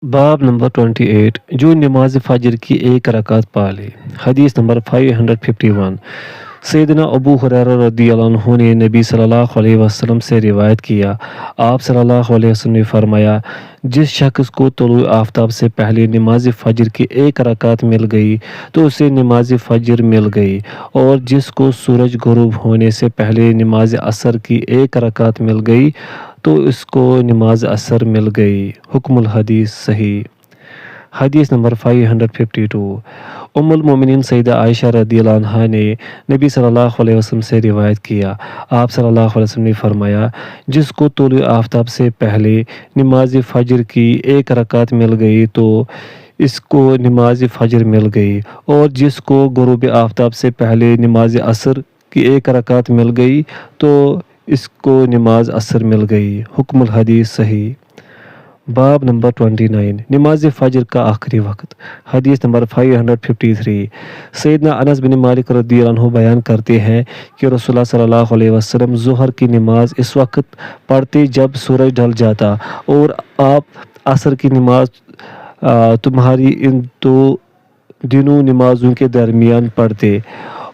باب نمبر 28 جو نماز فجر کی ایک رکعت پالے۔ حدیث نمبر 551 سیدنا ابو ہریرہ رضی اللہ عنہ نے نبی صلی اللہ علیہ وسلم سے روایت کیا، آپ صلی اللہ علیہ وسلم نے فرمایا، جس شخص کو طلوع آفتاب سے پہلے نماز فجر کی ایک رکعت مل گئی تو اسے نماز فجر مل گئی، اور جس کو سورج غروب ہونے سے پہلے نماز عصر کی ایک رکعت مل گئی تو اس کو نماز عصر مل گئی۔ حکم الحدیث صحیح۔ حدیث نمبر 552 ام المومنین سیدہ عائشہ رضی اللہ عنہا نے نبی صلی اللہ علیہ وسلم سے روایت کیا، آپ صلی اللہ علیہ وسلم نے فرمایا، جس کو طلوع آفتاب سے پہلے نماز فجر کی ایک رکعت مل گئی تو اس کو نماز فجر مل گئی، اور جس کو غروب آفتاب سے پہلے نماز عصر کی ایک رکعت مل گئی تو اس کو نماز عصر مل گئی۔ حکم الحدیث صحیح۔ باب نمبر 29 نماز فجر کا آخری وقت۔ حدیث نمبر 553 سیدنا انس بن مالک رضی اللہ عنہ بیان کرتے ہیں کہ رسول اللہ صلی اللہ علیہ وسلم ظہر کی نماز اس وقت پڑھتے جب سورج ڈھل جاتا، اور آپ عصر کی نماز تمہاری ان دونوں نمازوں کے درمیان پڑھتے،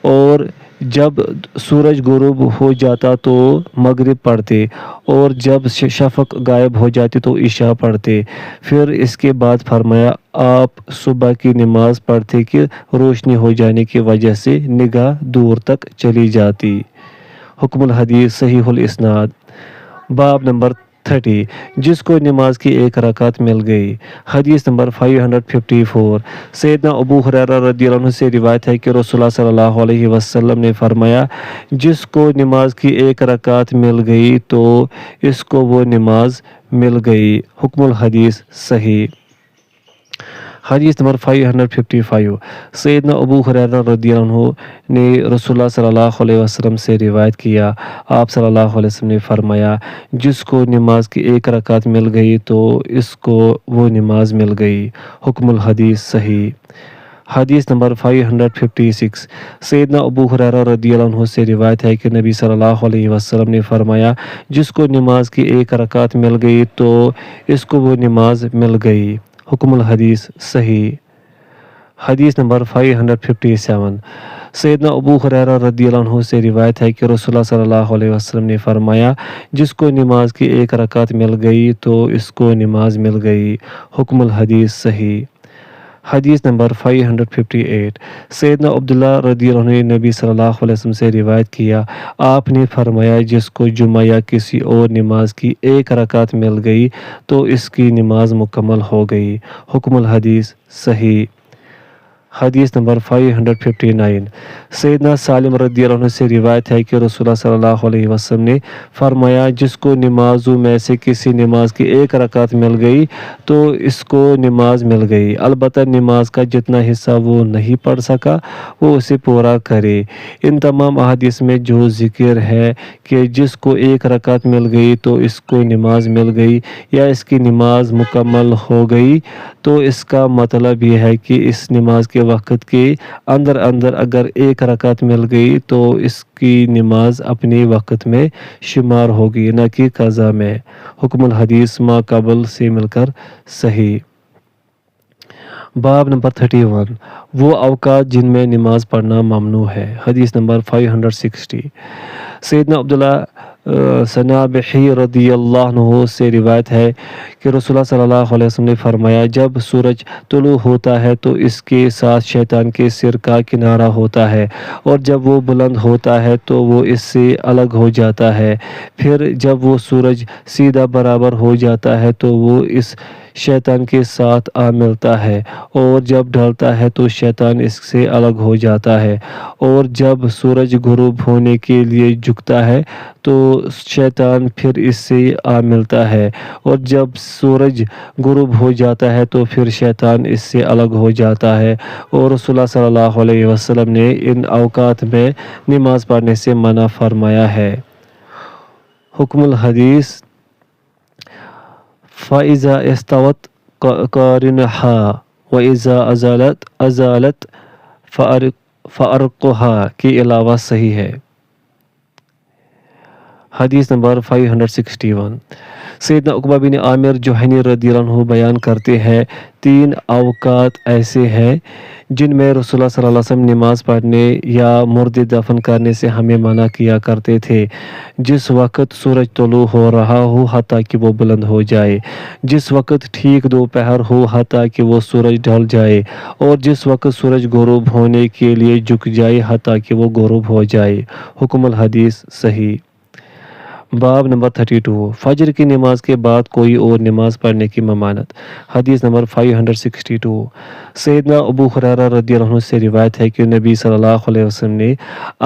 اور جب سورج غروب ہو جاتا تو مغرب پڑھتے، اور جب شفق غائب ہو جاتی تو عشاء پڑھتے۔ پھر اس کے بعد فرمایا، آپ صبح کی نماز پڑھتے کہ روشنی ہو جانے کی وجہ سے نگاہ دور تک چلی جاتی۔ حکم الحدیث صحیح الاسناد۔ باب نمبر 30 جس کو نماز کی ایک رکعت مل گئی۔ حدیث نمبر 554 سیدنا ابو ہریرہ رضی اللہ عنہ سے روایت ہے کہ رسول اللہ صلی اللہ علیہ وسلم نے فرمایا، جس کو نماز کی ایک رکعت مل گئی تو اس کو وہ نماز مل گئی۔ حکم الحدیث صحیح۔ حدیث نمبر 555 سیدنا ابو ہریرہ رضی اللہ عنہ نے رسول اللہ صلی اللہ علیہ وسلم سے روایت کیا، آپ صلی اللہ علیہ وسلم نے فرمایا، جس کو نماز کی ایک رکعت مل گئی تو اس کو وہ نماز مل گئی۔ حکم الحدیث صحیح۔ حدیث نمبر 556 سیدنا ابو ہریرہ رضی اللہ عنہ سے روایت ہے کہ نبی صلی اللہ علیہ وسلم نے فرمایا، جس کو نماز کی ایک رکعت مل گئی تو اس کو وہ نماز مل گئی۔ حکم الحدیث صحیح۔ حدیث نمبر 557 سیدنا ابو ہریرہ رضی اللہ عنہ سے روایت ہے کہ رسول اللہ صلی اللہ علیہ وسلم نے فرمایا، جس کو نماز کی ایک رکعت مل گئی تو اس کو نماز مل گئی۔ حکم الحدیث صحیح۔ حدیث نمبر 558 سیدنا عبداللہ رضی اللہ عنہ نے نبی صلی اللہ علیہ وسلم سے روایت کیا، آپ نے فرمایا، جس کو جمعہ یا کسی اور نماز کی ایک رکعت مل گئی تو اس کی نماز مکمل ہو گئی۔ حکم الحدیث صحیح۔ حدیث نمبر 559 سیدنا سالم رضی اللہ عنہ سے روایت ہے کہ رسول اللہ صلی اللہ علیہ وسلم نے فرمایا، جس کو نمازوں میں سے کسی نماز کی ایک رکعت مل گئی تو اس کو نماز مل گئی، البتہ نماز کا جتنا حصہ وہ نہیں پڑھ سکا وہ اسے پورا کرے۔ ان تمام احادیث میں جو ذکر ہے کہ جس کو ایک رکعت مل گئی تو اس کو نماز مل گئی یا اس کی نماز مکمل ہو گئی، تو اس کا مطلب یہ ہے کہ اس نماز کے وقت کے اندر اگر ایک رکعت مل گئی تو اس کی نماز اپنے وقت میں شمار ہوگی، نہ کہ قضا میں۔ حکم الحدیث ما قبل سے مل کر صحیح۔ باب نمبر 31 وہ اوقات جن میں نماز پڑھنا ممنوع ہے۔ حدیث نمبر 560 سیدنا عبداللہ سنابحی رضی اللہ عنہ سے روایت ہے کہ رسول اللہ صلی اللہ علیہ وسلم نے فرمایا، جب سورج طلوع ہوتا ہے تو اس کے ساتھ شیطان کے سر کا کنارہ ہوتا ہے، اور جب وہ بلند ہوتا ہے تو وہ اس سے الگ ہو جاتا ہے، پھر جب وہ سورج سیدھا برابر ہو جاتا ہے تو وہ اس شیطان کے ساتھ آ ملتا ہے، اور جب ڈھلتا ہے تو شیطان اس سے الگ ہو جاتا ہے، اور جب سورج غروب ہونے کے لیے جھکتا ہے تو شیطان پھر اس سے آ ملتا ہے، اور جب سورج غروب ہو جاتا ہے تو پھر شیطان اس سے الگ ہو جاتا ہے، اور رسول اللہ صلی اللہ علیہ وسلم نے ان اوقات میں نماز پڑھنے سے منع فرمایا ہے۔ حکم الحدیث فَإِذَا اسْتَوَتْ قَارِنَهَا وَإِذَا أَزَالَتْ فَأَرْقُهَا کے علاوہ صحیح ہے۔ حدیث نمبر 561 سیدنا عقبہ بن عامر جوہنی رضی اللہ عنہ بیان کرتے ہیں 3 اوقات ایسے ہیں جن میں رسول اللہ صلی اللہ علیہ وسلم نماز پڑھنے یا مردے دفن کرنے سے ہمیں منع کیا کرتے تھے. جس وقت سورج طلوع ہو رہا ہو حتیٰ کہ وہ بلند ہو جائے، جس وقت ٹھیک دوپہر ہو حتیٰ کہ وہ سورج ڈھل جائے، اور جس وقت سورج غروب ہونے کے لیے جھک جائے حتیٰ کہ وہ غروب ہو جائے. حکم الحدیث صحیح. باب نمبر 32 فجر کی نماز کے بعد کوئی اور نماز پڑھنے کی ممانعت. حدیث نمبر 562 سیدنا ابو ہریرہ رضی اللہ عنہ سے روایت ہے کہ نبی صلی اللہ علیہ وسلم نے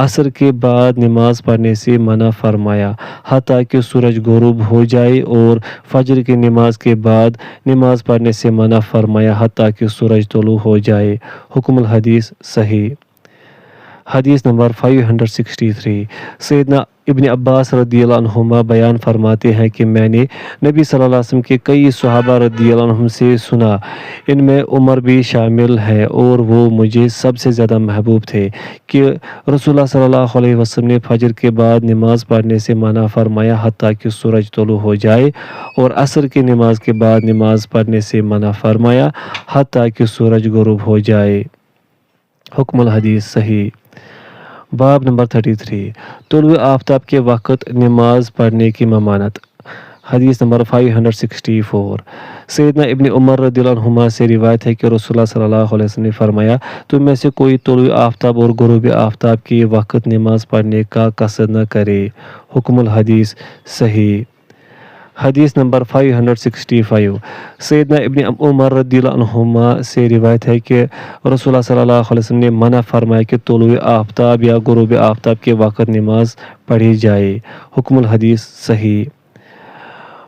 عصر کے بعد نماز پڑھنے سے منع فرمایا حتیٰ کہ سورج غروب ہو جائے، اور فجر کی نماز کے بعد نماز پڑھنے سے منع فرمایا حتیٰ کہ سورج طلوع ہو جائے. حکم الحدیث صحیح. حدیث نمبر 563 سیدنا ابن عباس رضی اللہ عنہما بیان فرماتے ہیں کہ میں نے نبی صلی اللہ علیہ وسلم کے کئی صحابہ رضی اللہ عنہم سے سنا، ان میں عمر بھی شامل ہے، اور وہ مجھے سب سے زیادہ محبوب تھے، کہ رسول اللہ صلی اللہ علیہ وسلم نے فجر کے بعد نماز پڑھنے سے منع فرمایا حتیٰ کہ سورج طلوع ہو جائے، اور عصر کی نماز کے بعد نماز پڑھنے سے منع فرمایا حتیٰ کہ سورج غروب ہو جائے. حکم الحدیث صحیح. باب نمبر 33 طلوع آفتاب کے وقت نماز پڑھنے کی ممانعت. حدیث نمبر 564 سیدنا ابن عمر رضی اللہ عنہما سے روایت ہے کہ رسول اللہ صلی اللہ علیہ وسلم نے فرمایا، تم میں سے کوئی طلوع آفتاب اور غروب آفتاب کے وقت نماز پڑھنے کا قصد نہ کرے. حکم الحدیث صحیح. حدیث نمبر 565 سیدنا ابن عمر رضی اللہ عنہما سے روایت ہے کہ رسول اللہ صلی اللہ علیہ وسلم نے منع فرمایا کہ طلوع آفتاب یا غروب آفتاب کے وقت نماز پڑھی جائے. حکم الحدیث صحیح.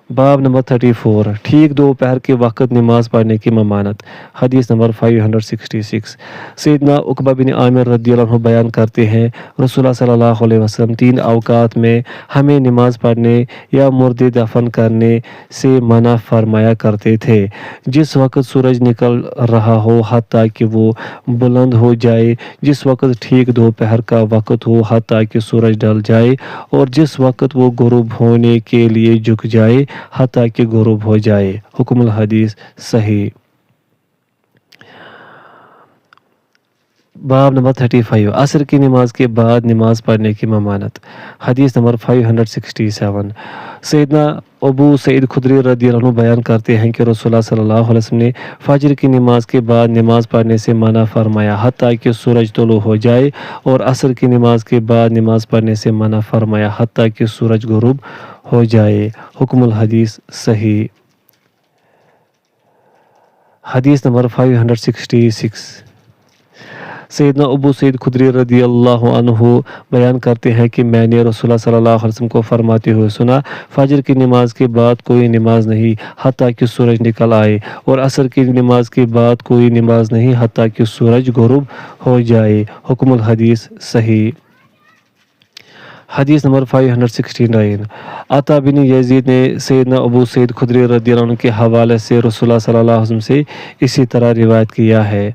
باب نمبر 34 ٹھیک دوپہر کے وقت نماز پڑھنے کی ممانعت. حدیث نمبر 566 سیدنا عقبہ بن عامر رضی اللہ عنہ بیان کرتے ہیں، رسول اللہ صلی اللہ علیہ وسلم 3 اوقات میں ہمیں نماز پڑھنے یا مردے دفن کرنے سے منع فرمایا کرتے تھے. جس وقت سورج نکل رہا ہو حتیٰ کہ وہ بلند ہو جائے، جس وقت ٹھیک دوپہر کا وقت ہو حتیٰ کہ سورج ڈھل جائے، اور جس وقت وہ غروب ہونے کے لیے جھک جائے حتیٰ کہ غروب ہو جائے. حکم الحدیث صحیح. باب نمبر 35 عصر کی نماز کے بعد نماز پڑھنے کی ممانعت. حدیث نمبر 567 سیدنا ابو سعید خدری رضی اللہ عنہ بیان کرتے ہیں کہ رسول اللہ صلی اللہ علیہ وسلم نے فجر کی نماز کے بعد نماز پڑھنے سے منع فرمایا حتیٰ کہ سورج طلوع ہو جائے، اور عصر کی نماز کے بعد نماز پڑھنے سے منع فرمایا حتیٰ کہ سورج غروب ہو جائے. حکم الحدیث صحیح. حدیث نمبر 566 سیدنا ابو سعید خدری رضی اللہ عنہ بیان کرتے ہیں کہ میں نے رسول اللہ صلی اللہ علیہ وسلم کو فرماتے ہوئے سنا، فجر کی نماز کے بعد کوئی نماز نہیں حتیٰ کہ سورج نکل آئے، اور عصر کی نماز کے بعد کوئی نماز نہیں حتیٰ کہ سورج غروب ہو جائے. حکم الحدیث صحیح. حدیث نمبر 569 عطا بن یزید نے سیدنا ابو سعید خدری رضی اللہ عنہ کے حوالے سے رسول اللہ صلی اللہ علیہ وسلم سے اسی طرح روایت کیا ہے.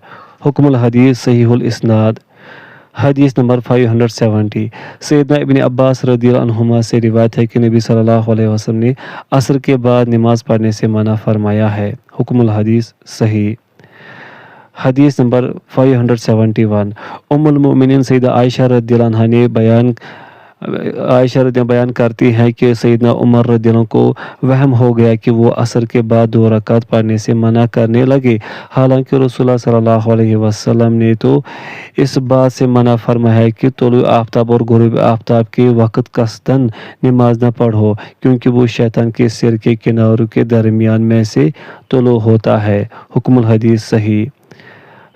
حکم الحدیث صحیح الاسناد. حدیث نمبر 570 سیدنا ابن عباس رضی اللہ عنہما سے روایت ہے کہ نبی صلی اللہ علیہ وسلم نے عصر کے بعد نماز پڑھنے سے منع فرمایا ہے. حکم الحدیث صحیح. حدیث نمبر 571 ام المؤمنین سیدہ عائشہ رضی اللہ عنہا نے بیان کرتی ہیں کہ سیدنا عمر رضی اللہ عنہ کو وہم ہو گیا کہ وہ عصر کے بعد 2 رکعت پڑھنے سے منع کرنے لگے، حالانکہ رسول اللہ صلی اللہ علیہ وسلم نے تو اس بات سے منع فرمایا ہے کہ طلوع آفتاب اور غروب آفتاب کے وقت قصداً نماز نہ پڑھو، کیونکہ وہ شیطان کے سر کے کناروں کے درمیان میں سے طلوع ہوتا ہے. حکم الحدیث صحیح.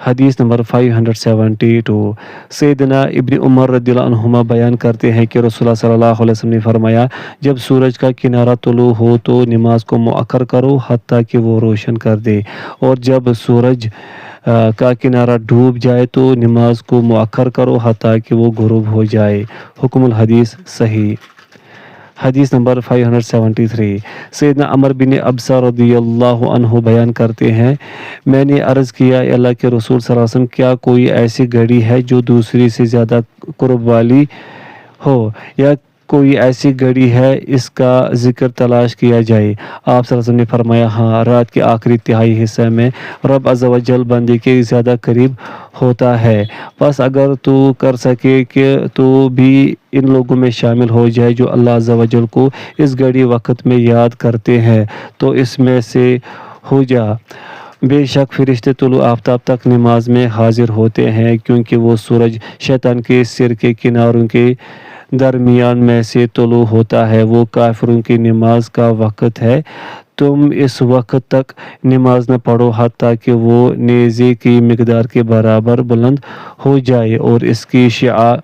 حدیث نمبر 572 سیدنا ابن عمر رضی اللہ عنہما بیان کرتے ہیں کہ رسول اللہ صلی اللہ علیہ وسلم نے فرمایا، جب سورج کا کنارہ طلوع ہو تو نماز کو مؤخر کرو حتیٰ کہ وہ روشن کر دے، اور جب سورج کا کنارہ ڈوب جائے تو نماز کو مؤخر کرو حتیٰ کہ وہ غروب ہو جائے. حکم الحدیث صحیح. حدیث نمبر 573 سیدنا عمر بن ابسہ رضی اللہ عنہ بیان کرتے ہیں، میں نے عرض کیا، اے اللہ کے رسول صلی اللہ علیہ وسلم، کیا کوئی ایسی گھڑی ہے جو دوسری سے زیادہ قرب والی ہو، یا کوئی ایسی گھڑی ہے اس کا ذکر تلاش کیا جائے؟ آپ صلی اللہ علیہ وسلم نے فرمایا ہاں، رات کے آخری تہائی حصے میں رب عز و جل بندے کے زیادہ قریب ہوتا ہے، بس اگر تو کر سکے کہ تو بھی ان لوگوں میں شامل ہو جائے جو اللہ عز و جل کو اس گھڑی وقت میں یاد کرتے ہیں تو اس میں سے ہو جا۔ بے شک فرشتے طلوع آفتاب تک نماز میں حاضر ہوتے ہیں، کیونکہ وہ سورج شیطان کے سر کے کناروں کے درمیان میں سے طلوع ہوتا ہے، وہ کافروں کی نماز کا وقت ہے، تم اس وقت تک نماز نہ پڑھو حتیٰ کہ وہ نیزے کی مقدار کے برابر بلند ہو جائے اور اس کی شعاع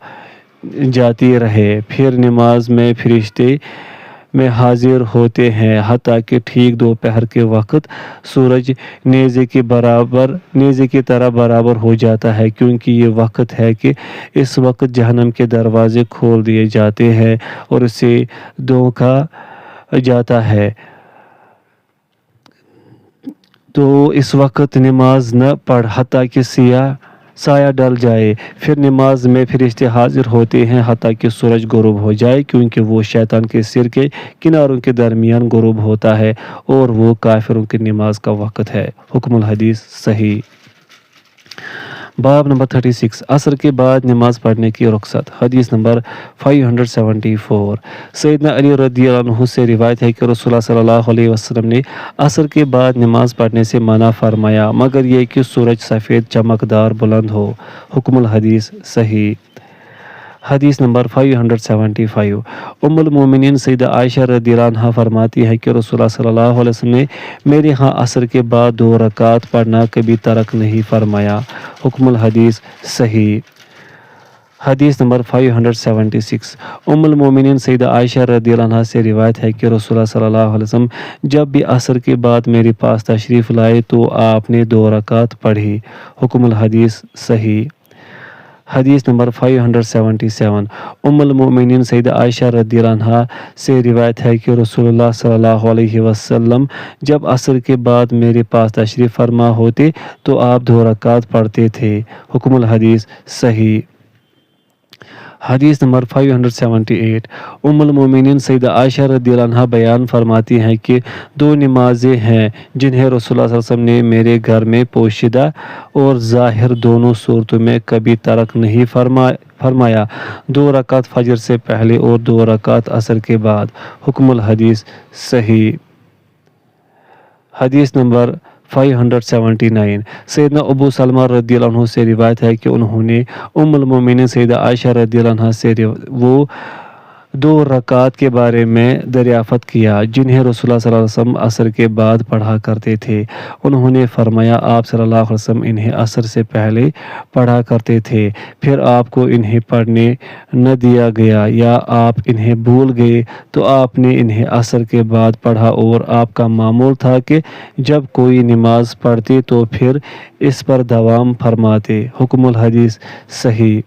جاتی رہے، پھر نماز میں فرشتے میں حاضر ہوتے ہیں حتیٰ کہ ٹھیک دوپہر کے وقت سورج نیزے کی طرح برابر ہو جاتا ہے، کیونکہ یہ وقت ہے کہ اس وقت جہنم کے دروازے کھول دیے جاتے ہیں اور اسے دھوکا جاتا ہے، تو اس وقت نماز نہ پڑھ حتیٰ کہ سایہ ڈل جائے، پھر نماز میں فرشتے حاضر ہوتے ہیں حتیٰ کہ سورج غروب ہو جائے، کیونکہ وہ شیطان کے سر کے کناروں کے درمیان غروب ہوتا ہے اور وہ کافروں کی نماز کا وقت ہے۔ حکم الحدیث صحیح۔ باب نمبر 36 عصر کے بعد نماز پڑھنے کی رخصت۔ حدیث نمبر 574 سیدنا علی رضی اللہ عنہ سے روایت ہے کہ رسول اللہ صلی اللہ علیہ وسلم نے عصر کے بعد نماز پڑھنے سے منع فرمایا مگر یہ کہ سورج سفید چمکدار بلند ہو۔ حکم الحدیث صحیح۔ حدیث نمبر 575 ام المومنین سیدہ عائشہ رضی اللہ عنہا فرماتی ہے کہ رسول اللہ صلی اللہ علیہ وسلم نے میرے ہاں عصر کے بعد 2 رکعت پڑھنا کبھی ترک نہیں فرمایا۔ حکم الحدیث صحیح۔ حدیث نمبر 576 ام المومنین سیدہ عائشہ رضی اللہ عنہا سے روایت ہے کہ رسول اللہ صلی اللہ علیہ وسلم جب بھی عصر کے بعد میرے پاس تشریف لائے تو آپ نے 2 رکعت پڑھی۔ حکم الحدیث صحیح۔ حدیث نمبر 577 ام المومنین سیدہ عائشہ رضی اللہ عنہا سے روایت ہے کہ رسول اللہ صلی اللہ علیہ وسلم جب عصر کے بعد میرے پاس تشریف فرما ہوتے تو آپ 2 رکعت پڑھتے تھے۔ حکم الحدیث صحیح۔ حدیث نمبر 578 ام المومنین سیدہ عائشہ رضی اللہ عنہا بیان فرماتی ہیں کہ 2 نمازیں ہیں جنہیں رسول اللہ صلی اللہ علیہ وسلم نے میرے گھر میں پوشیدہ اور ظاہر دونوں صورتوں میں کبھی ترک نہیں فرمایا، 2 رکعت فجر سے پہلے اور 2 رکعت عصر کے بعد۔ حکم الحدیث صحیح۔ حدیث نمبر 579 سیدنا ابو سلمہ رضی اللہ عنہ سے روایت ہے کہ انہوں نے ام المومنین سیدہ عائشہ رضی اللہ عنہا سے وہ 2 رکعت کے بارے میں دریافت کیا جنہیں رسول اللہ صلی اللہ علیہ وسلم عصر کے بعد پڑھا کرتے تھے۔ انہوں نے فرمایا آپ صلی اللہ علیہ وسلم انہیں عصر سے پہلے پڑھا کرتے تھے، پھر آپ کو انہیں پڑھنے نہ دیا گیا یا آپ انہیں بھول گئے تو آپ نے انہیں عصر کے بعد پڑھا اور آپ کا معمول تھا کہ جب کوئی نماز پڑھتے تو پھر اس پر دوام فرماتے۔ حکم الحدیث صحیح۔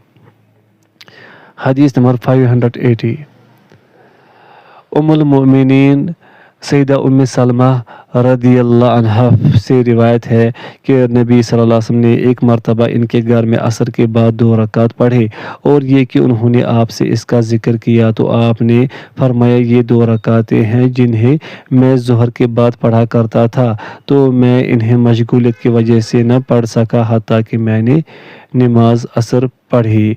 حدیث نمبر 580 ام المومنین سیدہ ام سلمہ رضی اللہ عنہا سے روایت ہے کہ نبی صلی اللہ علیہ وسلم نے ایک مرتبہ ان کے گھر میں عصر کے بعد 2 رکعت پڑھے اور یہ کہ انہوں نے آپ سے اس کا ذکر کیا تو آپ نے فرمایا یہ 2 رکعتیں ہیں جنہیں میں ظہر کے بعد پڑھا کرتا تھا تو میں انہیں مشغولیت کی وجہ سے نہ پڑھ سکا حتیٰ کہ میں نے نماز عصر پڑھی۔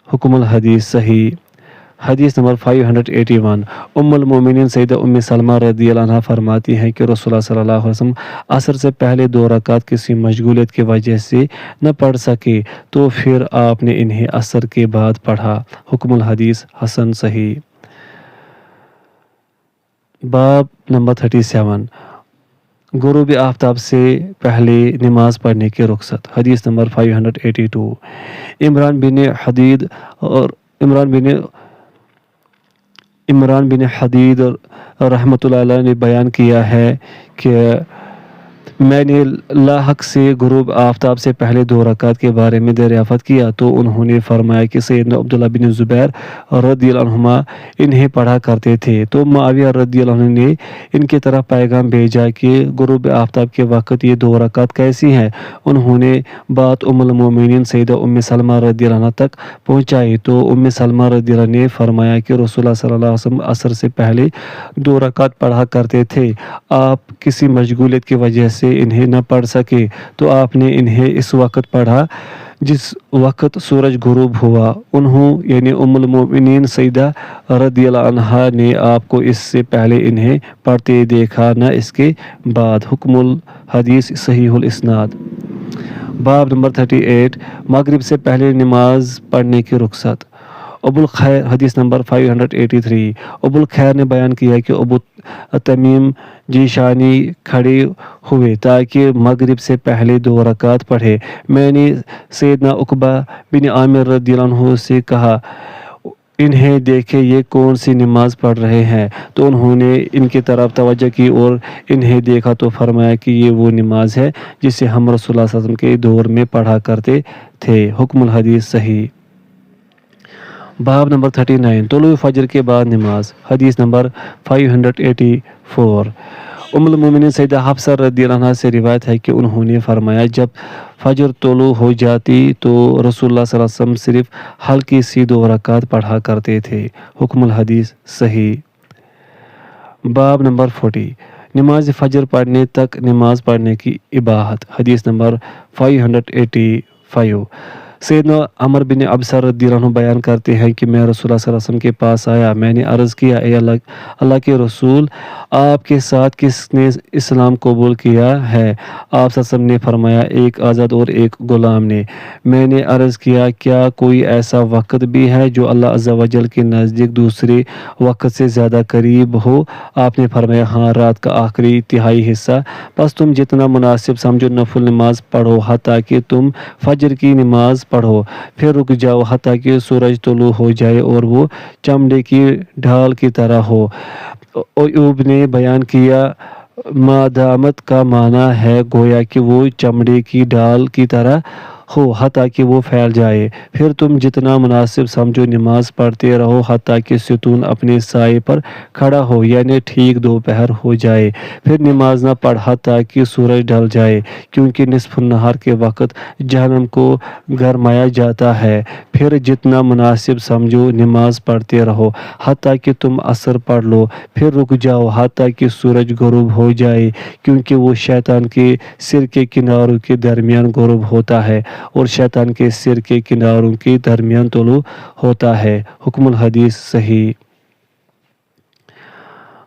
حکم الحدیث صحیح۔ حدیث نمبر 581 ام المومنین سیدہ ام سلمہ رضی اللہ عنہا فرماتی ہیں کہ رسول اللہ صلی اللہ علیہ وسلم عصر سے پہلے 2 رکعت کسی مشغولیت کی وجہ سے نہ پڑھ سکے تو پھر آپ نے انہیں عصر کے بعد پڑھا۔ حکم الحدیث حسن صحیح۔ باب نمبر 37 غروب آفتاب سے پہلے نماز پڑھنے کی رخصت۔ حدیث نمبر 582 عمران بن حدید رحمۃ اللہ علیہ نے بیان کیا ہے کہ میں نے لاحق سے غروب آفتاب سے پہلے 2 رکعت کے بارے میں دریافت کیا تو انہوں نے فرمایا کہ سیدنا عبداللہ بن زبیر رضی اللہ عنہما انہیں پڑھا کرتے تھے۔ تو معاویہ رضی اللہ عنہ نے ان کی طرف پیغام بھیجا کہ غروب آفتاب کے وقت یہ 2 رکعت کیسی ہیں؟ انہوں نے بات ام المومنین سیدہ ام سلمہ رضی اللہ عنہ تک پہنچائی تو ام سلمہ رضی اللہ عنہ نے فرمایا کہ رسول اللہ صلی اللہ علیہ وسلم عصر سے پہلے 2 رکعت پڑھا کرتے تھے، آپ کسی مشغولیت کی وجہ سے انہیں نہ پڑھ سکے تو آپ نے انہیں اس وقت پڑھا جس وقت سورج غروب ہوا۔ انہوں یعنی ام المومنین سیدہ رضی اللہ عنہا نے آپ کو اس سے پہلے انہیں پڑھتے دیکھا نہ اس کے بعد۔ حکم الحدیث صحیح الاسناد۔ باب نمبر 38 مغرب سے پہلے نماز پڑھنے کی رخصت۔ ابو الخیر حدیث نمبر 583 ابو الخیر نے بیان کیا کہ ابو تمیم جیشانی کھڑے ہوئے تاکہ مغرب سے پہلے 2 رکعت پڑھے۔ میں نے سیدنا عقبہ بن عامر رضی اللہ عنہ سے کہا انہیں دیکھے یہ کون سی نماز پڑھ رہے ہیں؟ تو انہوں نے ان کی طرف توجہ کی اور انہیں دیکھا تو فرمایا کہ یہ وہ نماز ہے جسے ہم رسول اللہ صلی اللہ علیہ وسلم کے دور میں پڑھا کرتے تھے۔ حکم الحدیث صحیح۔ باب نمبر 39 طلوع فجر کے بعد نماز۔ حدیث نمبر 584 ام المومنین سیدہ حفصہ رضی اللہ عنہ سے روایت ہے کہ انہوں نے فرمایا جب فجر طلوع ہو جاتی تو رسول اللہ صلی اللہ علیہ وسلم صرف ہلکی سی 2 رکعت پڑھا کرتے تھے۔ حکم الحدیث صحیح۔ باب نمبر 40 نماز فجر پڑھنے تک نماز پڑھنے کی اباحت۔ حدیث نمبر 585 سیدنا عمر بن ابسہ رضی اللہ عنہ بیان کرتے ہیں کہ میں رسول اللہ صلی اللہ علیہ وسلم کے پاس آیا، میں نے عرض کیا اے اللہ کے رسول، آپ کے ساتھ کس نے اسلام قبول کیا ہے؟ آپ صلی اللہ علیہ وسلم نے فرمایا ایک آزاد اور ایک غلام نے۔ میں نے عرض کیا کیا کوئی ایسا وقت بھی ہے جو اللہ عز و جل کے نزدیک دوسرے وقت سے زیادہ قریب ہو؟ آپ نے فرمایا ہاں، رات کا آخری تہائی حصہ، بس تم جتنا مناسب سمجھو نفل نماز پڑھو حتیٰ کہ تم فجر کی نماز پڑھو، پھر رک جاؤ حتیٰ کہ سورج طلوع ہو جائے اور وہ چمڑے کی ڈھال کی طرح ہو۔ ایوب نے بیان کیا مادامت کا معنی ہے گویا کہ وہ چمڑے کی ڈھال کی طرح ہو حتیٰ کہ وہ پھیل جائے، پھر تم جتنا مناسب سمجھو نماز پڑھتے رہو حتیٰ کہ ستون اپنے سائے پر کھڑا ہو، یعنی ٹھیک دوپہر ہو جائے، پھر نماز نہ پڑھ حتیٰ کہ سورج ڈھل جائے، کیونکہ نصف النہار کے وقت جہنم کو گرمایا جاتا ہے۔ پھر جتنا مناسب سمجھو نماز پڑھتے رہو حتیٰ کہ تم عصر پڑھ لو، پھر رک جاؤ حتیٰ کہ سورج غروب ہو جائے، کیونکہ وہ شیطان کے سر کے کناروں کے درمیان غروب ہوتا ہے اور شیطان کے سر کے کناروں کے درمیان طلوع ہوتا ہے۔ حکم الحدیث صحیح۔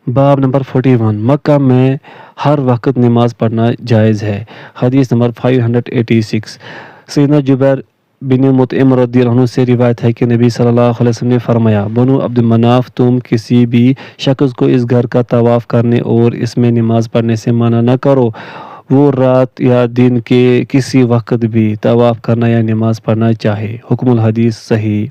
باب نمبر 41 مکہ میں ہر وقت نماز پڑھنا جائز ہے۔ حدیث نمبر 586 سیدنا جبیر بن مطعم رضی اللہ عنہ سے روایت ہے کہ نبی صلی اللہ علیہ وسلم نے فرمایا بنو عبد مناف تم کسی بھی شخص کو اس گھر کا طواف کرنے اور اس میں نماز پڑھنے سے منع نہ کرو، وہ رات یا دن کے کسی وقت بھی طواف کرنا یا نماز پڑھنا چاہے۔ حکم الحدیث صحیح۔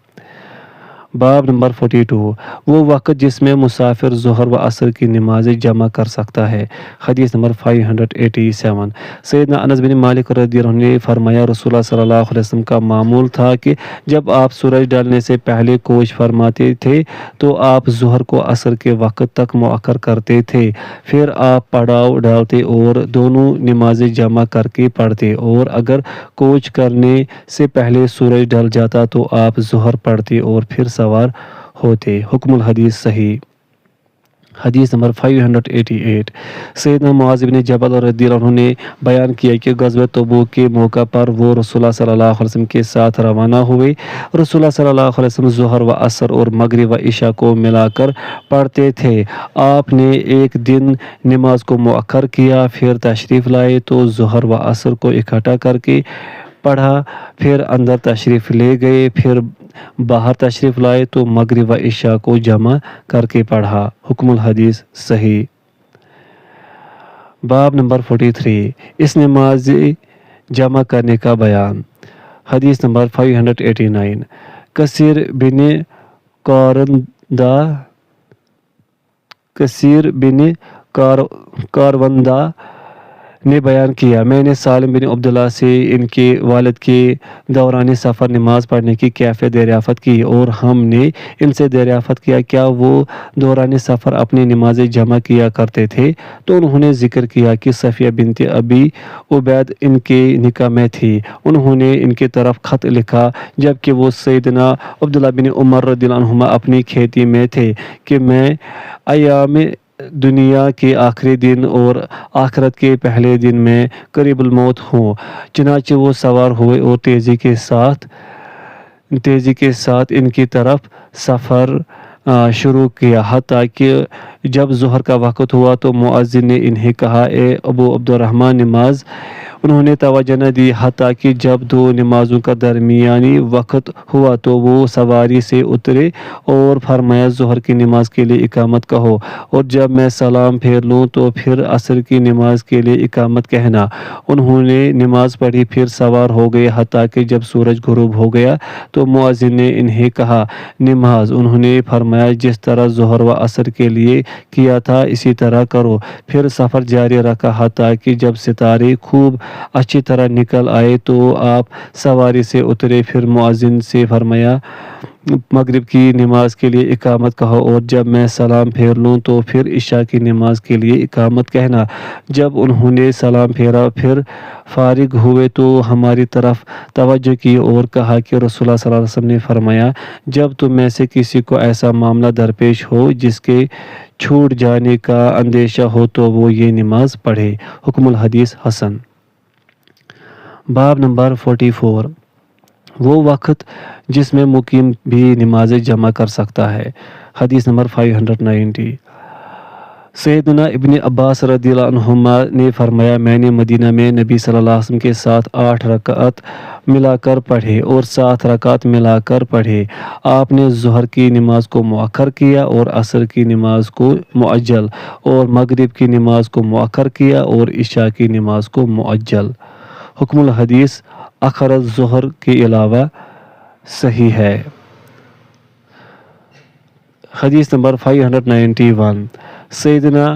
باب نمبر 42 وہ وقت جس میں مسافر ظہر و عصر کی نمازیں جمع کر سکتا ہے۔ حدیث نمبر 587 سیدنا انس بن مالک رضی اللہ عنہ نے فرمایا رسول اللہ صلی اللہ علیہ وسلم کا معمول تھا کہ جب آپ سورج ڈالنے سے پہلے کوچ فرماتے تھے تو آپ ظہر کو عصر کے وقت تک مؤخر کرتے تھے، پھر آپ پڑاؤ ڈالتے اور دونوں نمازیں جمع کر کے پڑھتے، اور اگر کوچ کرنے سے پہلے سورج ڈل جاتا تو آپ ظہر پڑھتے اور پھر سوار ہوتے۔ حکم الحدیث صحیح۔ حدیث نمبر 588 سیدنا معاذ بن جبل رضی اللہ عنہ نے بیان کیا کہ غزوہ تبوک کے موقع پر وہ رسول اللہ صلی اللہ علیہ وسلم کے ساتھ روانہ ہوئے۔ رسول اللہ صلی اللہ علیہ وسلم ظہر و عصر اور مغرب و عشاء کو ملا کر پڑھتے تھے۔ آپ نے ایک دن نماز کو مؤخر کیا، پھر تشریف لائے تو ظہر و عصر کو اکٹھا کر کے پڑھا، پھر اندر تشریف لے گئے، پھر باہر تشریف لائے تو مغرب و عشاء کو جمع کر کے پڑھا۔ حکم الحدیث صحیح۔ باب نمبر 43 اس نماز جمع کرنے کا بیان۔ حدیث نمبر 589 کثیر بن کاروندہ نے بیان کیا، میں نے سالم بن عبداللہ سے ان کے والد کے دوران سفر نماز پڑھنے کی کیفیت دریافت کی، اور ہم نے ان سے دریافت کیا کیا وہ دوران سفر اپنی نمازیں جمع کیا کرتے تھے، تو انہوں نے ذکر کیا کہ صفیہ بنت ابی عبید ان کے نکاح میں تھی۔ انہوں نے ان کی طرف خط لکھا جبکہ وہ سیدنا عبداللہ بن عمر رضی اللہ عنہما اپنی کھیتی میں تھے کہ میں ایام دنیا کے آخری دن اور آخرت کے پہلے دن میں قریب الموت ہوں۔ چنانچہ وہ سوار ہوئے اور تیزی کے ساتھ ان کی طرف سفر شروع کیا، حتیٰ کہ جب ظہر کا وقت ہوا تو مؤذن نے انہیں کہا، اے ابو عبد الرحمن، نماز۔ انہوں نے توجہ نہ دی، حتیٰ کہ جب دو نمازوں کا درمیانی وقت ہوا تو وہ سواری سے اترے اور فرمایا، ظہر کی نماز کے لیے اقامت کہو، اور جب میں سلام پھیر لوں تو پھر عصر کی نماز کے لیے اقامت کہنا۔ انہوں نے نماز پڑھی، پھر سوار ہو گئے، حتیٰ کہ جب سورج غروب ہو گیا تو مؤذن نے انہیں کہا، نماز۔ انہوں نے فرمایا، جس طرح ظہر و عصر کے لیے کیا تھا اسی طرح کرو۔ پھر سفر جاری رکھا، حتیٰ کہ جب ستارے خوب اچھی طرح نکل آئے تو آپ سواری سے اترے، پھر مؤذن سے فرمایا، مغرب کی نماز کے لیے اقامت کہو، اور جب میں سلام پھیر لوں تو پھر عشاء کی نماز کے لیے اقامت کہنا۔ جب انہوں نے سلام پھیرا، پھر فارغ ہوئے تو ہماری طرف توجہ کی اور کہا کہ رسول اللہ صلی اللہ علیہ وسلم نے فرمایا، جب تم میں سے کسی کو ایسا معاملہ درپیش ہو جس کے چھوٹ جانے کا اندیشہ ہو تو وہ یہ نماز پڑھے۔ حکم الحدیث حسن۔ باب نمبر 44، وہ وقت جس میں مقیم بھی نمازیں جمع کر سکتا ہے۔ حدیث نمبر 590، سیدنا ابن عباس رضی اللہ عنہما نے فرمایا، میں نے مدینہ میں نبی صلی اللہ علیہ وسلم کے ساتھ 8 رکعت ملا کر پڑھے اور 7 رکعت ملا کر پڑھے۔ آپ نے ظہر کی نماز کو مؤخر کیا اور عصر کی نماز کو معجل، اور مغرب کی نماز کو مؤخر کیا اور عشاء کی نماز کو معجل۔ حکم الحدیث اخر الظہر کے علاوہ صحیح ہے۔ حدیث نمبر 591، سیدنا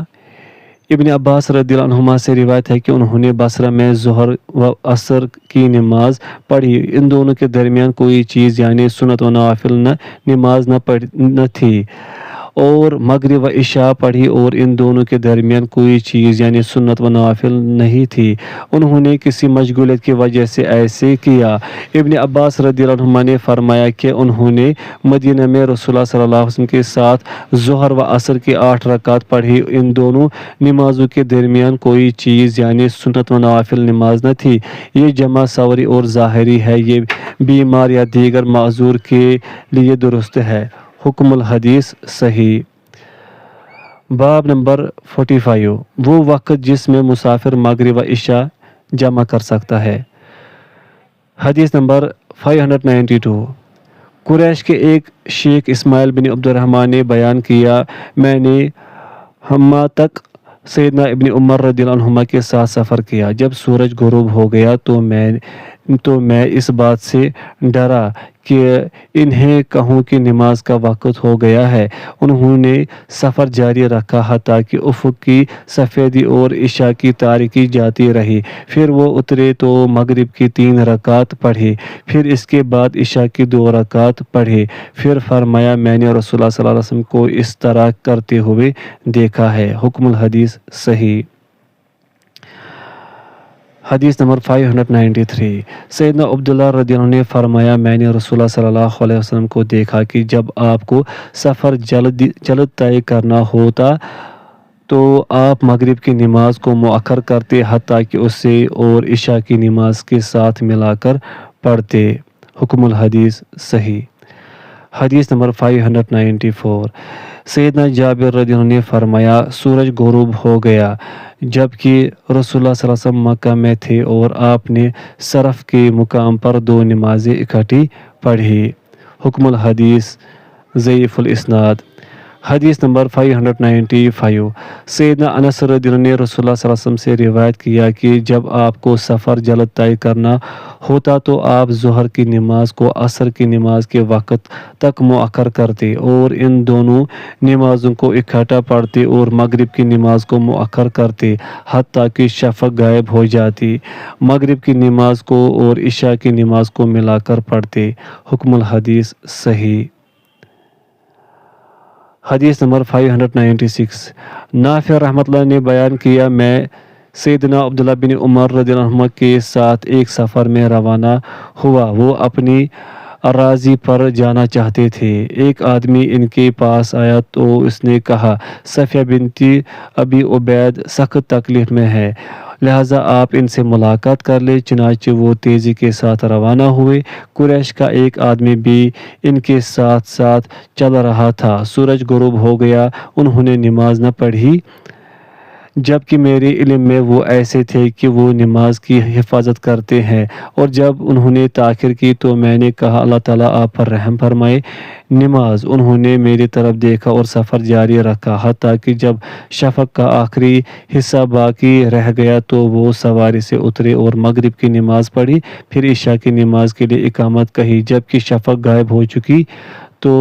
ابن عباس رضی اللہ عنہما سے روایت ہے کہ انہوں نے بصرہ میں ظہر و عصر کی نماز پڑھی، ان دونوں کے درمیان کوئی چیز یعنی سنت و نوافل نماز نہ تھی، اور مغرب و عشاء پڑھی اور ان دونوں کے درمیان کوئی چیز یعنی سنت و نوافل نہیں تھی۔ انہوں نے کسی مشغولیت کی وجہ سے ایسے کیا۔ ابن عباس رضی اللہ عنہما نے فرمایا کہ انہوں نے مدینہ میں رسول اللہ صلی اللہ علیہ وسلم کے ساتھ ظہر و عصر کی 8 رکعت پڑھی، ان دونوں نمازوں کے درمیان کوئی چیز یعنی سنت و نوافل نماز نہ تھی۔ یہ جمع صوری اور ظاہری ہے، یہ بیمار یا دیگر معذور کے لیے درست ہے۔ حکم الحدیث صحیح۔ باب نمبر 45، وہ وقت جس میں مسافر مغرب و عشاء جمع کر سکتا ہے۔ حدیث نمبر 592، قریش کے ایک شیخ اسماعیل بن عبد الرحمن نے بیان کیا، میں نے ہما تک سیدنا ابن عمر رضی اللہ عنہما کے ساتھ سفر کیا۔ جب سورج غروب ہو گیا تو میں اس بات سے ڈرا کہ انہیں کہوں کہ نماز کا وقت ہو گیا ہے۔ انہوں نے سفر جاری رکھا، حتیٰ کہ افق کی سفیدی اور عشاء کی تاریکی جاتی رہی۔ پھر وہ اترے تو مغرب کی 3 رکعت پڑھی، پھر اس کے بعد عشاء کی 2 رکعت پڑھی۔ پھر فرمایا، میں نے رسول اللہ صلی اللہ علیہ وسلم کو اس طرح کرتے ہوئے دیکھا ہے۔ حکم الحدیث صحیح۔ حدیث نمبر 593، سیدنا عبداللہ رضی اللہ عنہ نے فرمایا، میں نے رسول اللہ صلی اللہ علیہ وسلم کو دیکھا کہ جب آپ کو سفر جلد طے کرنا ہوتا تو آپ مغرب کی نماز کو مؤخر کرتے، حتیٰ کہ اسے اور عشاء کی نماز کے ساتھ ملا کر پڑھتے۔ حکم الحدیث صحیح۔ حدیث نمبر 594، سیدنا جابر رضی اللہ عنہ نے فرمایا، سورج غروب ہو گیا جبکہ رسول اللہ صلی اللہ علیہ وسلم مکہ میں تھے، اور آپ نے صرف کے مقام پر 2 نمازیں اکٹھی پڑھی۔ حکم الحدیث ضعیف الاسناد۔ حدیث نمبر 595 سیدنا انس رضی اللہ عنہ نے رسول اللہ صلی اللہ علیہ وسلم سے روایت کیا کہ جب آپ کو سفر جلد طے کرنا ہوتا تو آپ ظہر کی نماز کو عصر کی نماز کے وقت تک مؤخر کرتے اور ان دونوں نمازوں کو اکٹھا پڑھتے اور مغرب کی نماز کو مؤخر کرتے حتیٰ کہ شفق غائب ہو جاتی۔ مغرب کی نماز کو اور عشاء کی نماز کو ملا کر پڑھتے۔ حکم الحدیث صحیح۔ حدیث نمبر 596 نافع رحمۃ اللہ نے بیان کیا میں سیدنا عبداللہ بن عمر رضی اللہ عنہ کے ساتھ ایک سفر میں روانہ ہوا۔ وہ اپنی اراضی پر جانا چاہتے تھے۔ ایک آدمی ان کے پاس آیا تو اس نے کہا صفیہ بنت ابی عبید سخت تکلیف میں ہے، لہٰذا آپ ان سے ملاقات کر لیں۔ چنانچہ وہ تیزی کے ساتھ روانہ ہوئے۔ قریش کا ایک آدمی بھی ان کے ساتھ ساتھ چل رہا تھا۔ سورج غروب ہو گیا، انہوں نے نماز نہ پڑھی، جبکہ میرے علم میں وہ ایسے تھے کہ وہ نماز کی حفاظت کرتے ہیں، اور جب انہوں نے تاخیر کی تو میں نے کہا اللہ تعالیٰ آپ پر رحم فرمائے۔ نماز انہوں نے میری طرف دیکھا اور سفر جاری رکھا حتیٰ کہ جب شفق کا آخری حصہ باقی رہ گیا تو وہ سواری سے اترے اور مغرب کی نماز پڑھی، پھر عشاء کی نماز کے لیے اقامت کہی۔ جبکہ شفق غائب ہو چکی تو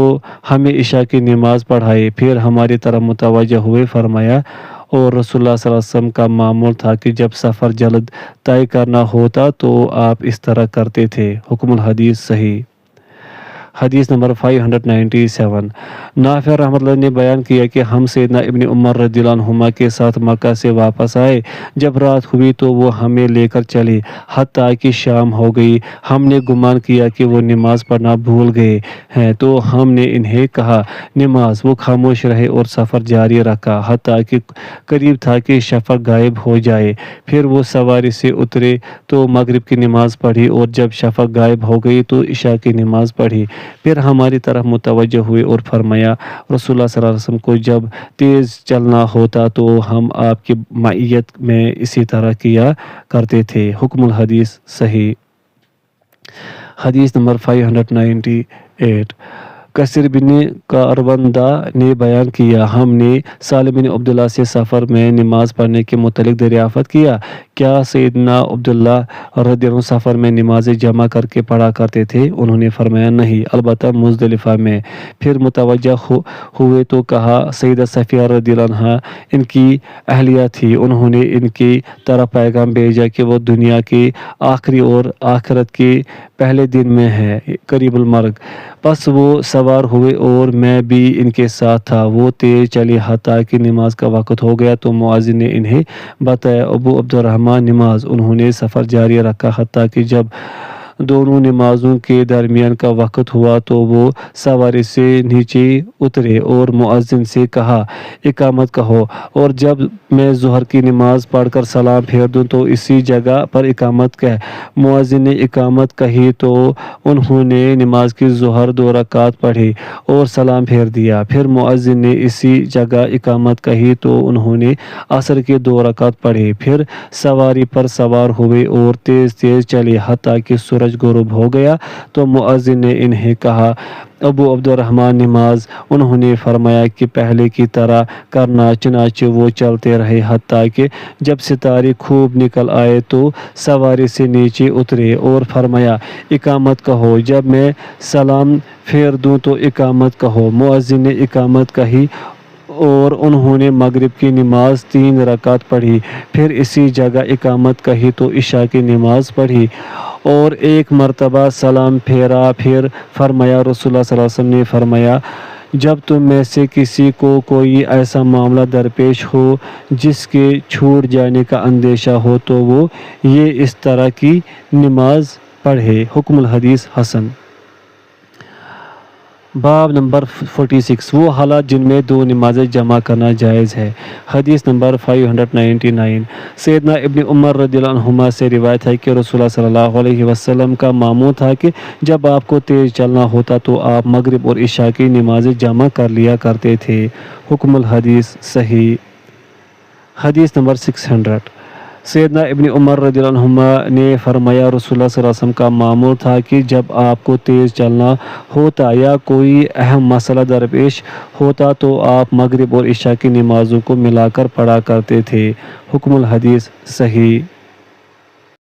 ہمیں عشاء کی نماز پڑھائی، پھر ہماری طرف متوجہ ہوئے۔ فرمایا اور رسول اللہ صلی اللہ علیہ وسلم کا معمول تھا کہ جب سفر جلد طے کرنا ہوتا تو آپ اس طرح کرتے تھے۔ حکم الحدیث صحیح۔ حدیث نمبر 597 نافع رحمۃ اللہ نے بیان کیا کہ ہم سیدنا ابن عمر رضی اللہ عنہما کے ساتھ مکہ سے واپس آئے۔ جب رات ہوئی تو وہ ہمیں لے کر چلے حتیٰ کہ شام ہو گئی۔ ہم نے گمان کیا کہ وہ نماز پڑھنا بھول گئے ہیں تو ہم نے انہیں کہا نماز، وہ خاموش رہے اور سفر جاری رکھا حتیٰ کہ قریب تھا کہ شفق غائب ہو جائے۔ پھر وہ سواری سے اترے تو مغرب کی نماز پڑھی، اور جب شفق غائب ہو گئی تو عشاء کی نماز پڑھی، پھر ہماری طرف متوجہ ہوئے اور فرمایا رسول اللہ صلی اللہ علیہ وسلم کو جب تیز چلنا ہوتا تو ہم آپ کی معیت میں اسی طرح کیا کرتے تھے۔ حکم الحدیث صحیح۔ حدیث نمبر 598 کثیر بن کاروندہ نے بیان کیا ہم نے سالم بن عبداللہ سے سفر میں نماز پڑھنے کے متعلق دریافت کیا، کیا سیدنا عبداللہ رضی اللہ عنہ سفر میں نمازیں جمع کر کے پڑھا کرتے تھے؟ انہوں نے فرمایا نہیں، البتہ مزدلفہ میں۔ پھر متوجہ ہوئے تو کہا سیدہ صفیہ رضی اللہ عنہا ان کی اہلیہ تھی، انہوں نے ان کی طرف پیغام بھیجا کہ وہ دنیا کے آخری اور آخرت کے پہلے دن میں ہے، قریب المرگ۔ پس وہ سوار ہوئے اور میں بھی ان کے ساتھ تھا۔ وہ تیز چلے حتیٰ کہ نماز کا وقت ہو گیا تو مؤذن نے انہیں بتایا ابو عبد الرحمن نماز۔ انہوں نے سفر جاری رکھا حتیٰ کہ جب دونوں نمازوں کے درمیان کا وقت ہوا تو وہ سواری سے نیچے اترے اور مؤذن سے کہا اقامت کہو، اور جب میں ظہر کی نماز پڑھ کر سلام پھیر دوں تو اسی جگہ پر اقامت کہہ۔ مؤذن نے اقامت کہی تو انہوں نے نماز کی ظہر 2 رکعت پڑھی اور سلام پھیر دیا، پھر مؤذن نے اسی جگہ اقامت کہی تو انہوں نے عصر کی 2 رکعت پڑھی، پھر سواری پر سوار ہوئے اور تیز تیز چلے حتیٰ کہ سورج غروب ہو گیا تو مؤذن نے انہیں کہا ابو عبد الرحمن نماز۔ انہوں نے فرمایا کہ پہلے کی طرح کرنا، چنانچہ وہ چلتے رہے حتیٰ کہ جب ستارے خوب نکل آئے تو سواری سے نیچے اترے اور فرمایا اقامت کہو، جب میں سلام پھیر دوں تو اقامت کہو۔ مؤذن نے اقامت کہی اور انہوں نے مغرب کی نماز 3 رکعت پڑھی، پھر اسی جگہ اقامت کہی تو عشاء کی نماز پڑھی اور ایک مرتبہ سلام پھیرا، پھر فرمایا رسول اللہ صلی اللہ علیہ وسلم نے فرمایا جب تم میں سے کسی کو کوئی ایسا معاملہ درپیش ہو جس کے چھوٹ جانے کا اندیشہ ہو تو وہ یہ اس طرح کی نماز پڑھے۔ حکم الحدیث حسن۔ باب نمبر 46 وہ حالات جن میں 2 نمازیں جمع کرنا جائز ہے۔ حدیث نمبر 599 سیدنا ابن عمر رضی اللہ عنہما سے روایت ہے کہ رسول اللہ صلی اللہ علیہ وسلم کا معمول تھا کہ جب آپ کو تیز چلنا ہوتا تو آپ مغرب اور عشاء کی نمازیں جمع کر لیا کرتے تھے۔ حکم الحدیث صحیح۔ حدیث نمبر 600 سیدنا ابن عمر رضی اللہ عنہما نے فرمایا رسول اللہ صلی اللہ علیہ وسلم کا معمول تھا کہ جب آپ کو تیز چلنا ہوتا یا کوئی اہم مسئلہ درپیش ہوتا تو آپ مغرب اور عشاء کی نمازوں کو ملا کر پڑھا کرتے تھے۔ حکم الحدیث صحیح